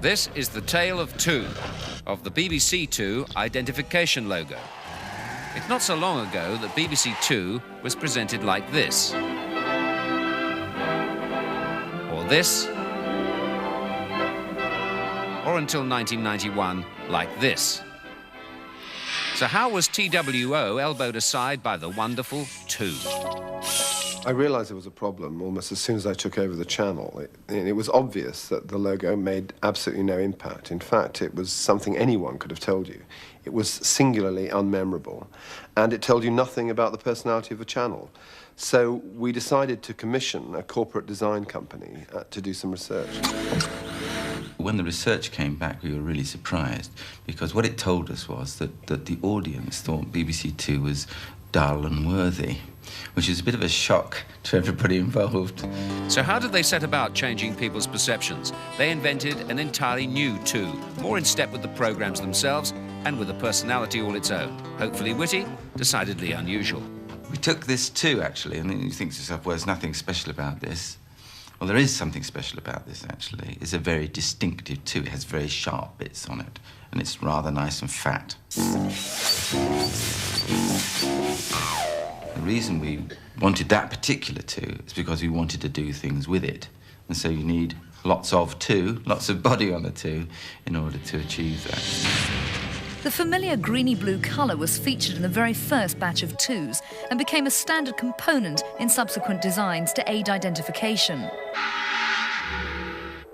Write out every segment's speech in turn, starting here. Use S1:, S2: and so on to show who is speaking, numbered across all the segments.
S1: This is the tale of two, of the BBC Two identification logo. It's not so long ago that BBC Two was presented like this. Or this. Or until 1991, like this. So how was TWO elbowed aside by the wonderful Two?
S2: I realised there was a problem almost as soon as I took over the channel. It was obvious that the logo made absolutely no impact. In fact, it was something anyone could have told you. It was singularly unmemorable, and it told you nothing about the personality of the channel. So we decided to commission a corporate design company to do some research.
S3: When the research came back, we were really surprised, because what it told us was that the audience thought BBC Two was dull and worthy, which is a bit of a shock to everybody involved.
S1: So how did they set about changing people's perceptions? They invented an entirely new Two, more in step with the programmes themselves and with a personality all its own. Hopefully witty, decidedly unusual.
S3: We took this Two, actually, and then you think to yourself, well, there's nothing special about this. Well, there is something special about this, actually. It's a very distinctive Two. It has very sharp bits on it, and it's rather nice and fat. The reason we wanted that particular Two is because we wanted to do things with it. And so you need lots of Two, lots of body on the Two, in order to achieve that.
S4: The familiar greeny-blue colour was featured in the very first batch of Twos and became a standard component in subsequent designs to aid identification.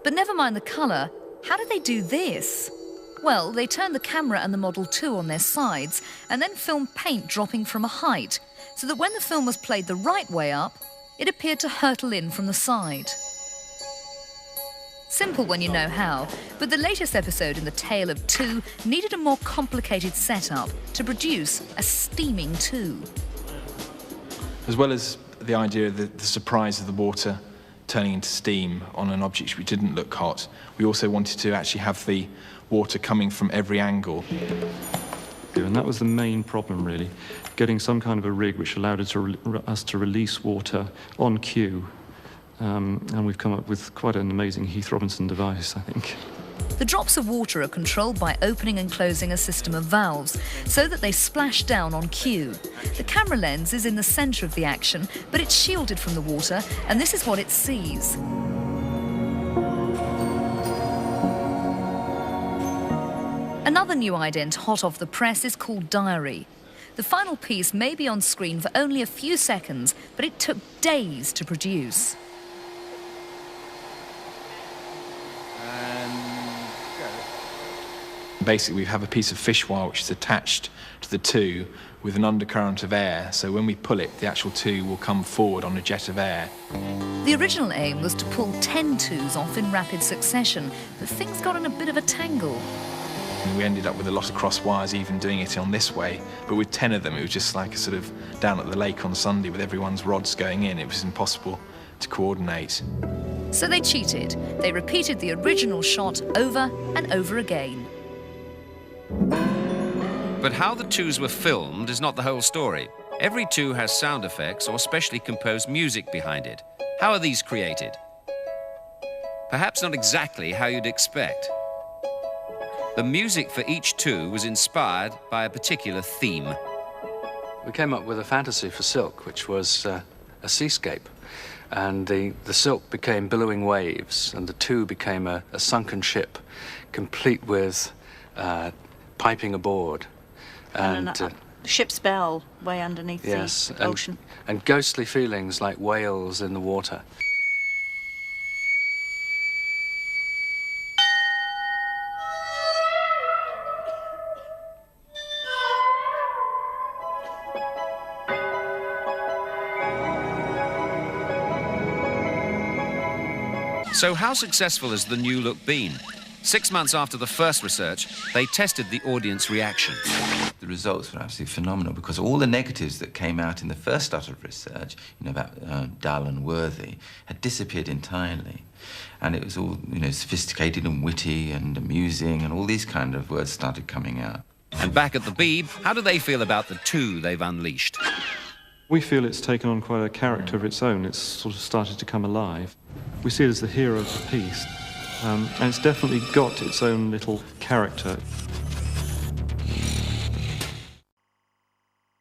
S4: But never mind the colour, how did they do this? Well, they turned the camera and the Model 2 on their sides and then filmed paint dropping from a height, so that when the film was played the right way up, it appeared to hurtle in from the side. Simple when you know how, but the latest episode in the Tale of Two needed a more complicated setup to produce a steaming Two.
S5: As well as the idea of the surprise of the water turning into steam on an object which didn't look hot, we also wanted to actually have the water coming from every angle.
S6: And that was the main problem, really, getting some kind of a rig which allowed us to release water on cue. And we've come up with quite an amazing Heath Robinson device, I think.
S4: The drops of water are controlled by opening and closing a system of valves so that they splash down on cue. The camera lens is in the centre of the action, but it's shielded from the water, and this is what it sees. Another new ident hot off the press is called Diary. The final piece may be on screen for only a few seconds, but it took days to produce.
S5: Basically, we have a piece of fish wire which is attached to the Two with an undercurrent of air, so when we pull it, the actual Two will come forward on a jet of air.
S4: The original aim was to pull 10 Twos off in rapid succession, but things got in a bit of a tangle.
S5: And we ended up with a lot of cross wires even doing it on this way, but with 10 of them, it was just like a sort of down at the lake on Sunday with everyone's rods going in. It was impossible to coordinate.
S4: So they cheated. They repeated the original shot over and over again.
S1: But how the Twos were filmed is not the whole story. Every Two has sound effects or specially composed music behind it. How are these created? Perhaps not exactly how you'd expect. The music for each Two was inspired by a particular theme.
S7: We came up with a fantasy for Silk, which was a seascape. And the Silk became billowing waves, and the Two became a sunken ship, complete with piping aboard.
S8: And a ship's bell way underneath the ocean.
S7: And ghostly feelings like whales in the water.
S1: So how successful has the new look been? 6 months after the first research, they tested the audience reaction.
S3: The results were absolutely phenomenal, because all the negatives that came out in the first lot of research, about dull and worthy, had disappeared entirely. And it was all, sophisticated and witty and amusing, and all these kind of words started coming out.
S1: And back at the Beeb, how do they feel about the Two they've unleashed?
S6: We feel it's taken on quite a character of its own. It's sort of started to come alive. We see it as the hero of the piece. And it's definitely got its own little character.